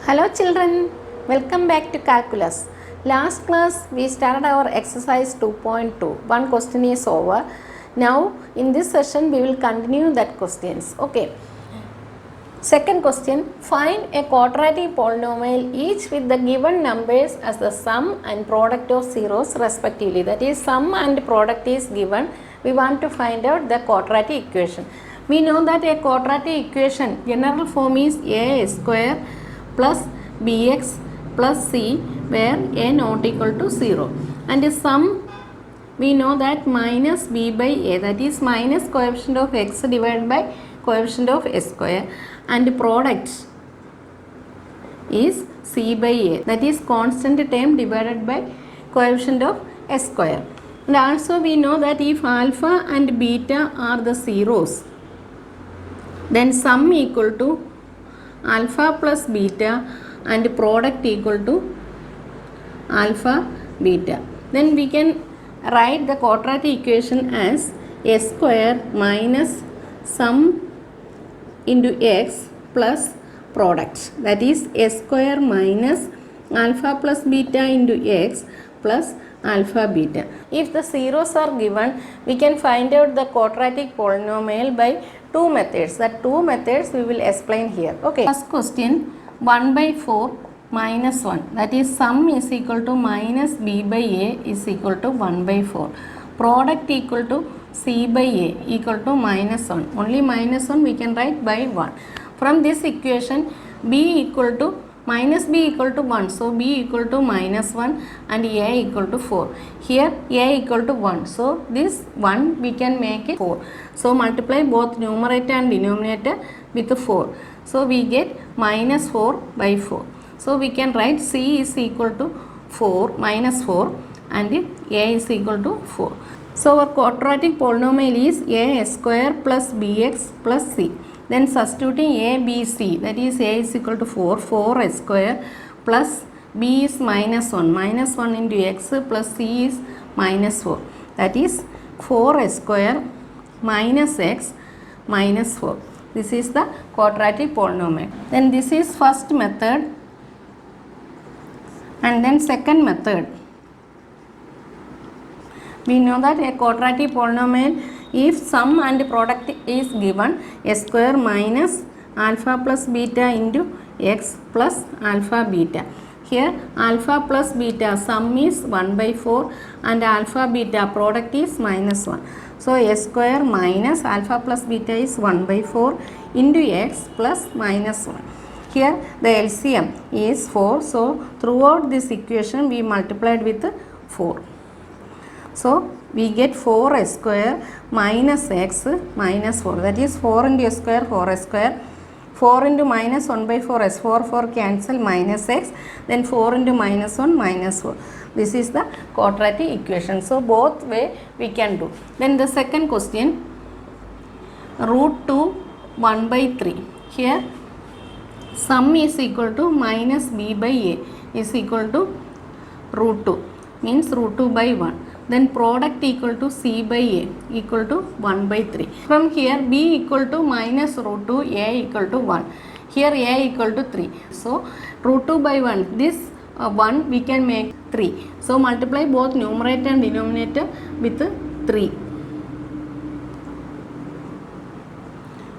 Hello children, welcome back to calculus. Last class we started our exercise 2.2. One question is over. Now in this session we will continue that questions. Okay. Second question, find a quadratic polynomial each with the given numbers as the sum and product of zeros respectively. That is, sum and product is given. We want to find out the quadratic equation. We know that a quadratic equation general form is a square plus bx plus c where a not equal to 0, and the sum we know that minus b by a, that is minus coefficient of x divided by coefficient of s square, and the product is c by a, that is constant term divided by coefficient of s square. And also we know that if alpha and beta are the zeros, then sum equal to alpha plus beta and product equal to alpha beta. Then we can write the quadratic equation as s square minus sum into x plus product, that is s square minus alpha plus beta into x plus alpha beta. If the zeros are given, we can find out the quadratic polynomial by two methods. That two methods we will explain here. Okay. First question, 1 by 4 minus 1, that is sum is equal to minus b by a is equal to 1 by 4. Product equal to c by a equal to minus 1. Only minus 1 we can write by 1. From this equation, b equal to minus b equal to 1. So b equal to minus 1 and a equal to 4. Here a equal to 1. So this 1 we can make it 4. So multiply both numerator and denominator with 4. So we get minus 4 by 4. So we can write c is equal to 4 minus 4 and a is equal to 4. So our quadratic polynomial is a square plus bx plus c. Then substituting a, b, c, that is a is equal to 4, 4 square plus b is minus 1, minus 1 into x plus c is minus 4. That is 4 square minus x minus 4. This is the quadratic polynomial. Then this is first method and then second method. We know that a quadratic polynomial, if sum and product is given, s square minus alpha plus beta into x plus alpha beta. Here alpha plus beta sum is 1 by 4 and alpha beta product is minus 1. So s square minus alpha plus beta is 1 by 4 into x plus minus 1. Here the LCM is 4. So throughout this equation we multiplied with 4. So we get 4 square minus x minus 4, that is 4 into s square 4 square, 4 into minus 1 by 4 s, 4 cancel minus x, then 4 into minus 1 minus 4. This is the quadratic equation. So both way we can do. Then the second question, root 2 1 by 3. Here sum is equal to minus b by a is equal to root 2, means root 2 by 1. Then product equal to c by a equal to 1 by 3. From here b equal to minus root 2, a equal to 1. Here a equal to 3. So root 2 by 1, this 1 we can make 3. So multiply both numerator and denominator with 3.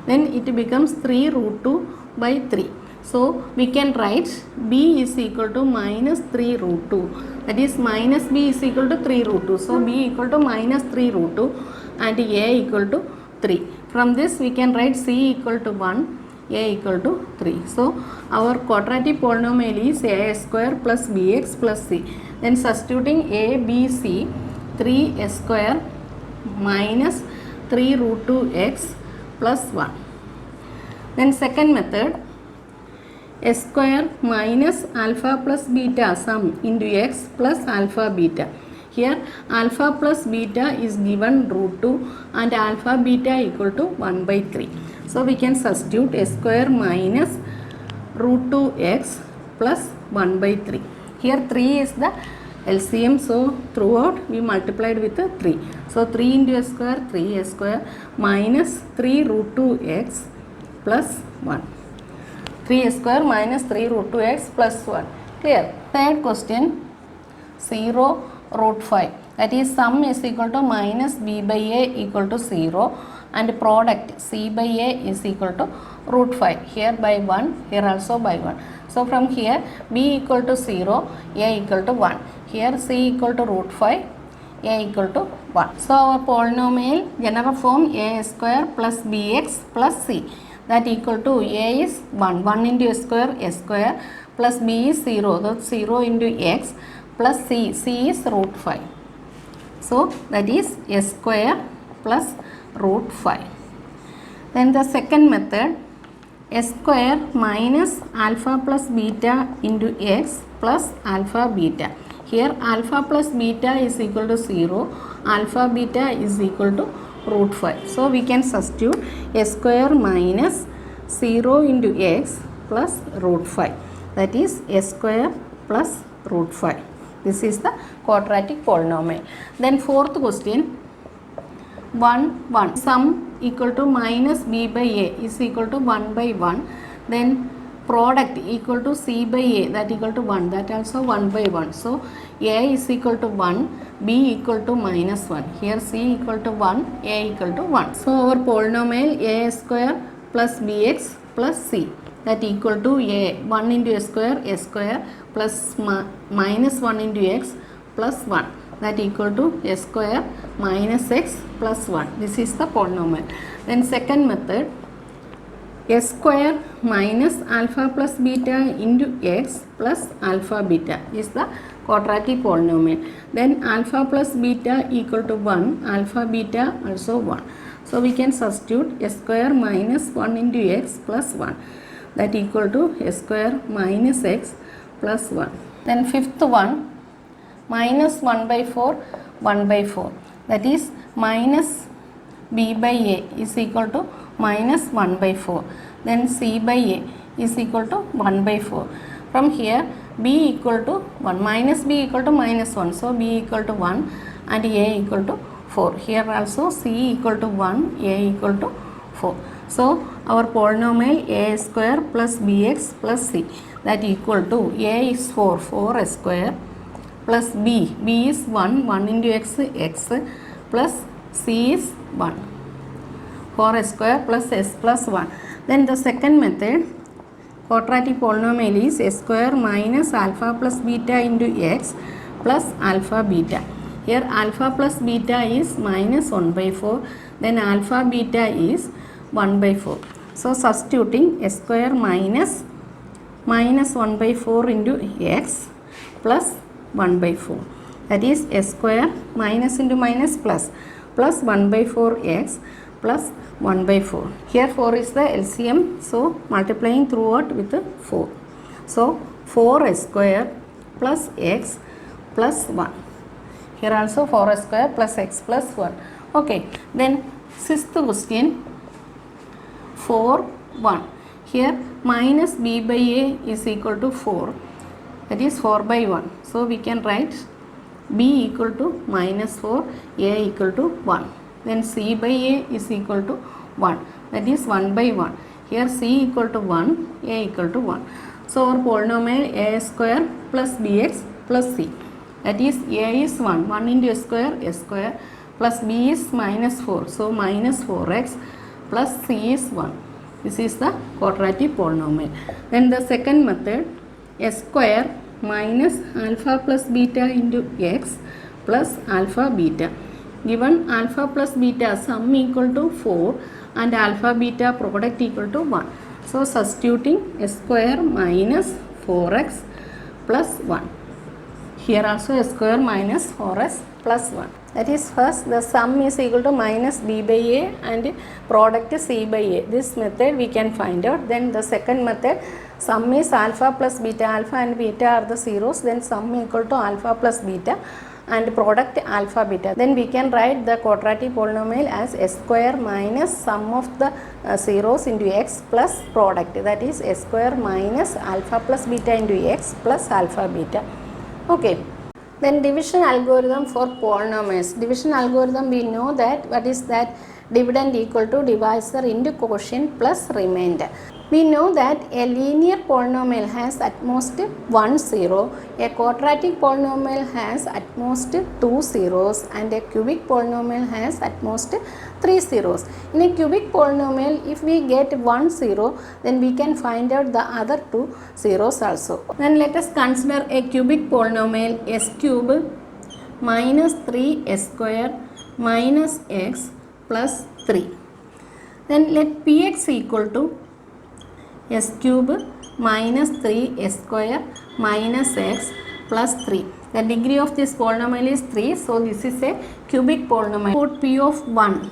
Then it becomes 3 root 2 by 3. So we can write b is equal to minus 3 root 2. That is minus b is equal to 3 root 2. So b equal to minus 3 root 2 and a equal to 3. From this we can write c equal to 1, a equal to 3. So our quadratic polynomial is a square plus bx plus c. Then substituting a, b, c, 3 square minus 3 root 2x plus 1. Then second method, s square minus alpha plus beta sum into x plus alpha beta. Here alpha plus beta is given root 2 and alpha beta equal to 1 by 3. So we can substitute s square minus root 2x plus 1 by 3. Here 3 is the LCM, so throughout we multiplied with 3. So 3 into s square, 3s square minus 3 root 2x plus 1. 3s square minus 3 root 2x plus 1. Clear? Third question, 0 root 5. That is sum is equal to minus b by a equal to 0 and product c by a is equal to root 5. Here by 1, here also by 1. So from here b equal to 0, a equal to 1. Here c equal to root 5, a equal to 1. So our polynomial general form a square plus bx plus c, that equal to a is 1. 1 into s square plus b is 0. That's 0 into x plus c. C is root 5. So that is s square plus root 5. Then the second method, s square minus alpha plus beta into x plus alpha beta. Here alpha plus beta is equal to 0, alpha beta is equal to root 5. So we can substitute s square minus 0 into x plus root 5. That is s square plus root 5. This is the quadratic polynomial. Then fourth question, 1, 1. Sum equal to minus b by a is equal to 1 by 1. Then product equal to c by a, that equal to 1, that also 1 by 1. So a is equal to 1, b equal to minus 1. Here c equal to 1, a equal to 1. So our polynomial a square plus bx plus c, that equal to a 1 into s square plus minus 1 into x plus 1, that equal to s square minus x plus 1. This is the polynomial. Then second method, s square minus alpha plus beta into x plus alpha beta is the quadratic polynomial. Then alpha plus beta equal to 1, alpha beta also 1. So we can substitute s square minus 1 into x plus 1, that equal to s square minus x plus 1. Then fifth one, minus 1 by 4, 1 by 4. That is minus b by a is equal to minus 1 by 4. Then c by a is equal to 1 by 4. From here b equal to 1, minus b equal to minus 1. So b equal to 1 and a equal to 4. Here also c equal to 1, a equal to 4. So our polynomial a square plus bx plus c, that equal to a is 4, 4s square plus b is 1, 1 into x plus c is 1, 4s square plus s plus 1. Then the second method, quadratic polynomial is s square minus alpha plus beta into x plus alpha beta. Here alpha plus beta is minus 1 by 4, then alpha beta is 1 by 4. So substituting s square minus 1 by 4 into x plus 1 by 4. That is s square minus into minus plus 1 by 4x plus 1 by 4. Here 4 is the LCM, so multiplying throughout with 4. So 4s square plus x plus 1. Here also 4s square plus x plus 1. Okay, then sixth question, 4, 1. Here minus b by a is equal to 4. That is 4 by 1. So we can write b equal to minus 4, a equal to 1. Then c by a is equal to 1. That is 1 by 1. Here c equal to 1, a equal to 1. So our polynomial a square plus bx plus c. That is a is 1, 1 into s square plus b is minus 4. So minus 4x plus c is 1. This is the quadratic polynomial. Then the second method, s square minus alpha plus beta into x plus alpha beta. Given alpha plus beta sum equal to 4 and alpha beta product equal to 1. So substituting s square minus 4x plus 1. Here also s square minus 4s plus 1. That is, first the sum is equal to minus b by a and product c by a. This method we can find out. Then the second method, sum is alpha plus beta. Alpha and beta are the zeros. Then sum equal to alpha plus beta and product alpha beta. Then we can write the quadratic polynomial as s square minus sum of the zeros into x plus product. That is s square minus alpha plus beta into x plus alpha beta. Okay. Then division algorithm for polynomials. Division algorithm, we know that what is that? Dividend equal to divisor into quotient plus remainder. We know that a linear polynomial has at most 1 0, a quadratic polynomial has at most 2 zeros, and a cubic polynomial has at most 3 zeros. In a cubic polynomial, if we get 1 0, then we can find out the other 2 zeros also. Then let us consider a cubic polynomial s cube minus 3s square minus x plus 3. Then let px equal to s cube minus 3s square minus x plus 3. The degree of this polynomial is 3, so this is a cubic polynomial. Put p of 1,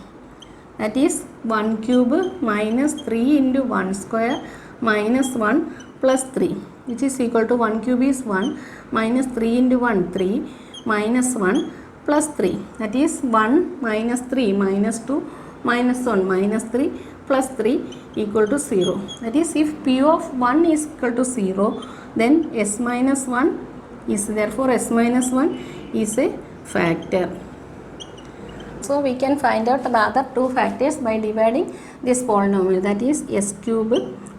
that is 1 cube minus 3 into 1 square minus 1 plus 3, which is equal to 1 cube is 1 minus 3 into 1 3 minus 1 plus 3, that is 1 minus 3 minus 2 minus 1 minus 3 plus 3 equal to 0. That is, if p of 1 is equal to 0, then s minus 1 is, therefore s minus 1 is a factor. So we can find out the other 2 factors by dividing this polynomial, that is s cube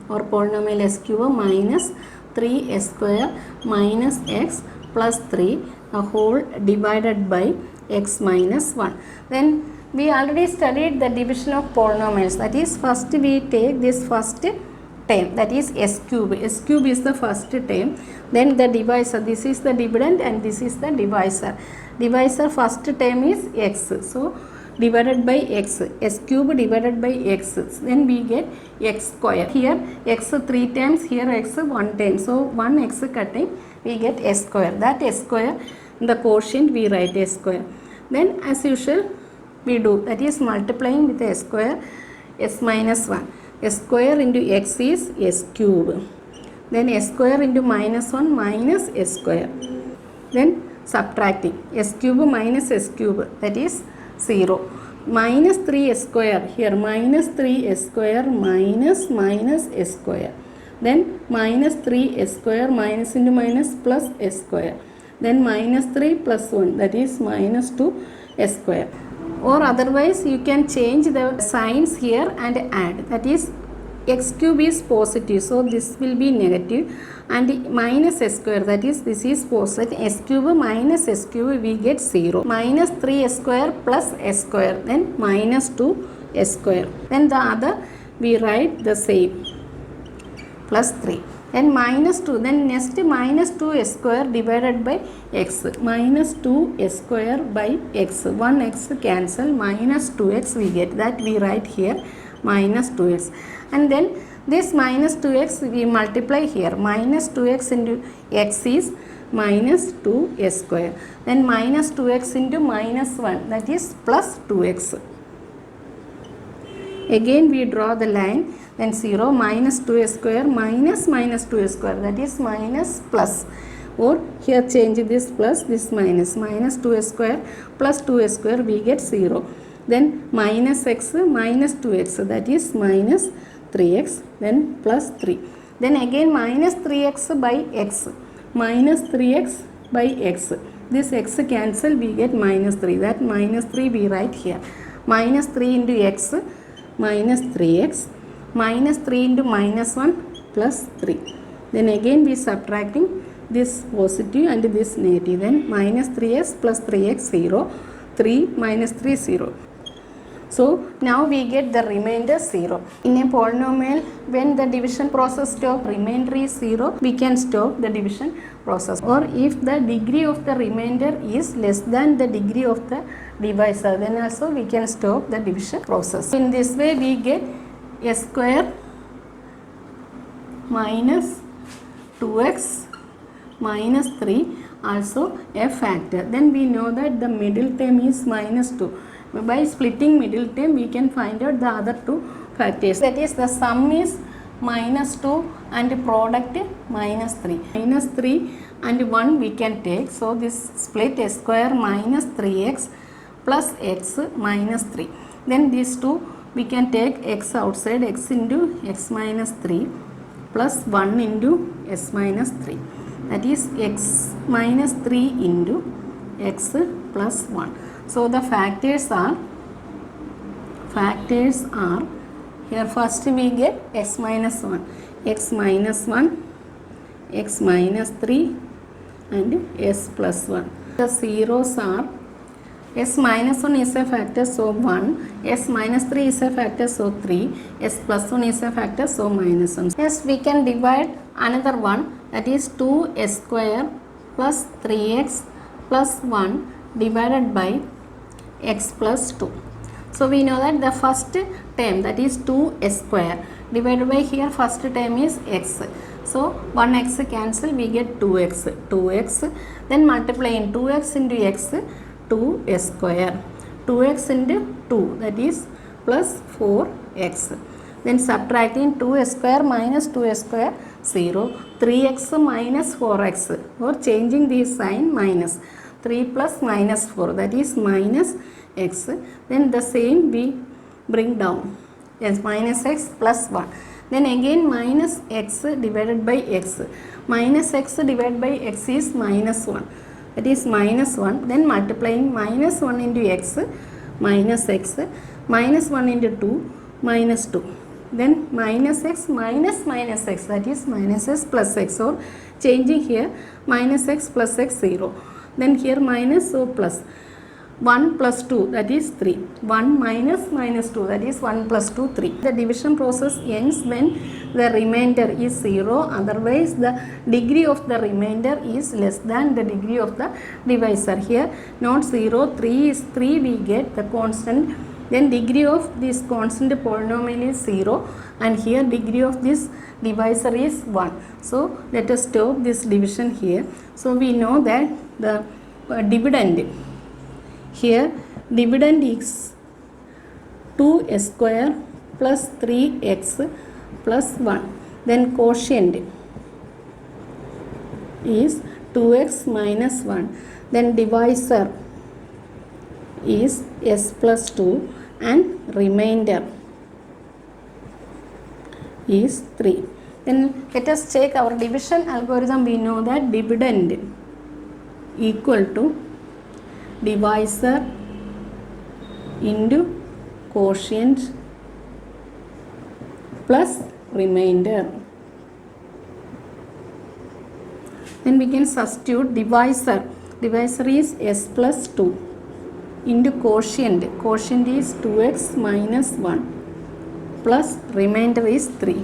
or polynomial s cube minus 3s square minus x plus 3 a whole divided by x minus 1. Then we already studied the division of polynomials, that is first we take this first term, that is s cube. S cube is the first term, then the divisor, this is the dividend and this is the divisor. Divisor first term is x, so divided by x, s cube divided by x, then we get x square. Here x 3 times, here x 1 time, so 1 x cutting, we get s square. That s square, the quotient we write s square. Then as usual we do, that is multiplying with s square, s minus 1. S square into x is s cube. Then s square into minus 1 minus s square. Then subtracting s cube minus s cube, that is 0. Minus 3s square, here minus 3s square minus minus s square. Then minus 3s square minus into minus plus s square. Then minus 3 plus 1, that is minus 2s square. Or otherwise you can change the signs here and add, that is x cube is positive, so this will be negative, and minus s square, that is this is positive, s cube minus s cube we get 0. Minus 3s square plus s square, then minus 2s square. Then the other we write the same, plus 3. Then minus 2, then next minus 2s square divided by x, minus 2s square by x, 1x cancel, minus 2x we get, that we write here minus 2x. And then this minus 2x we multiply here, minus 2x into x is minus 2s square. Then minus 2x into minus 1, that is plus 2x. Again we draw the line, then 0 minus 2s square minus minus 2s square, that is minus plus, or here change this plus, this minus, minus 2s square plus 2s square we get 0. Then minus x minus 2x, that is minus 3x, then plus 3. Then again minus 3x by x, minus 3x by x, this x cancel, we get minus 3, that minus 3 we write here, minus 3 into x minus 3x, minus 3 into minus 1 plus 3. Then again we subtracting this positive and this negative, then minus 3x plus 3x 0, 3 minus 3 0. So now we get the remainder 0. In a polynomial, when the division process stop, remainder is 0, we can stop the division process. Or if the degree of the remainder is less than the degree of the divisor, then also we can stop the division process. In this way we get s square minus 2x minus 3 also a factor. Then we know that the middle term is minus 2. By splitting middle term we can find out the other 2 factors, that is the sum is minus 2 and product minus 3. Minus 3 and 1 we can take, so this split s square minus 3x plus x minus 3. Then these 2 we can take x outside, x into x minus 3 plus 1 into s minus 3, that is x minus 3 into x plus 1. So the factors are here first we get x minus 1, x minus 1, x minus 3 and s plus 1. The zeros are s minus 1 is a factor, so 1, s minus 3 is a factor, so 3, s plus 1 is a factor, so minus 1. Yes, we can divide another one, that is 2s square plus 3x plus 1 divided by x plus 2. So we know that the first term, that is 2s square divided by here first term is x. So 1x cancel, we get 2x, then multiplying 2x into x, 2s square, 2x into 2, that is plus 4x. Then subtracting 2s square minus 2s square, 0, 3x minus 4x, or changing this sign minus, 3 plus minus 4, that is minus x. Then the same we bring down, yes, minus x plus 1. Then again minus x divided by x. Minus x divided by x is minus 1. That is minus 1. Then multiplying minus 1 into x, minus x, minus 1 into 2, minus 2. Then minus x minus minus x, that is minus x plus x, or changing here minus x plus x 0. Then here minus, so plus. 1 plus 2, that is 3. 1 minus minus 2, that is 1 plus 2, 3. The division process ends when the remainder is 0. Otherwise, the degree of the remainder is less than the degree of the divisor. Here, not 0, 3 is 3, we get the constant. Then degree of this constant polynomial is 0. And here degree of this divisor is 1. So, let us stop this division here. So, we know that the dividend, here dividend is 2s square plus 3x plus 1. Then quotient is 2x minus 1. Then divisor is s plus 2 and remainder is 3. Then let us check our division algorithm. We know that dividend equal to divisor into quotient plus remainder. Then we can substitute divisor. Divisor is s plus 2 into quotient. Quotient is 2x minus 1 plus remainder is 3.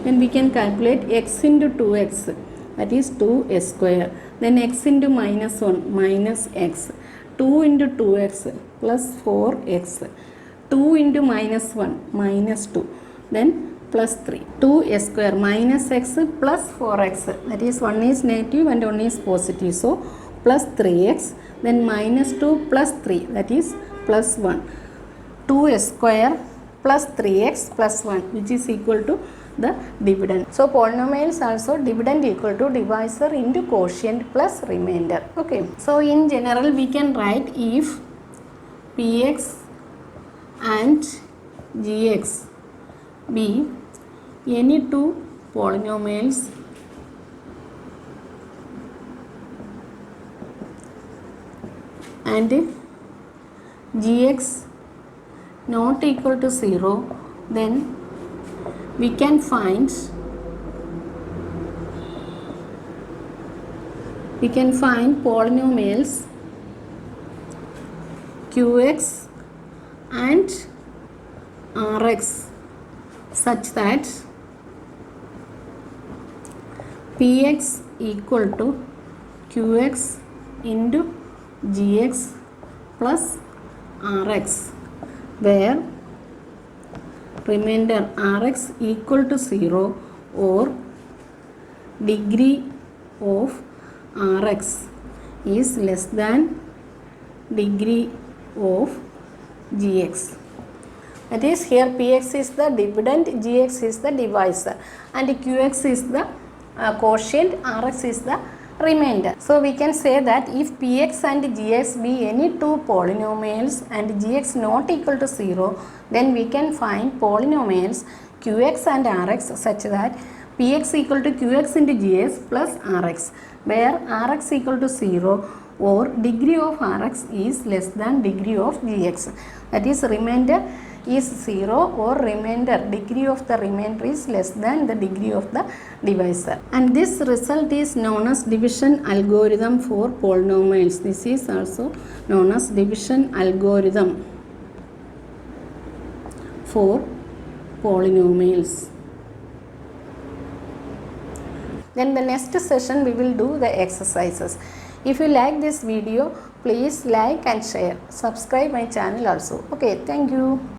Then we can calculate x into 2x, that is 2s square. Then x into minus 1 minus x. 2 into 2x plus 4x. 2 into minus 1 minus 2. Then plus 3. 2s square minus x plus 4x. That is one is negative and one is positive. So plus 3x. Then minus 2 plus 3. That is plus 1. 2s square plus 3x plus 1, which is equal to the dividend. So polynomials also dividend equal to divisor into quotient plus remainder. Okay. So in general we can write if px and gx be any two polynomials and gx not equal to 0, then we can find polynomials qx and rx such that px equal to qx into gx plus rx, where remainder rx equal to 0 or degree of rx is less than degree of gx. That is, here px is the dividend, gx is the divisor, and qx is the quotient, rx is the remainder. So we can say that if px and gx be any two polynomials and gx not equal to 0, then we can find polynomials qx and rx such that px equal to qx into gx plus rx, where rx equal to 0 or degree of Rx is less than degree of Gx. That is, remainder is 0 or remainder degree of the remainder is less than the degree of the divisor. And this result is known as division algorithm for polynomials. This is also known as division algorithm for polynomials. Then the next session we will do the exercises. If you like this video, please like and share. Subscribe my channel also. Okay, thank you.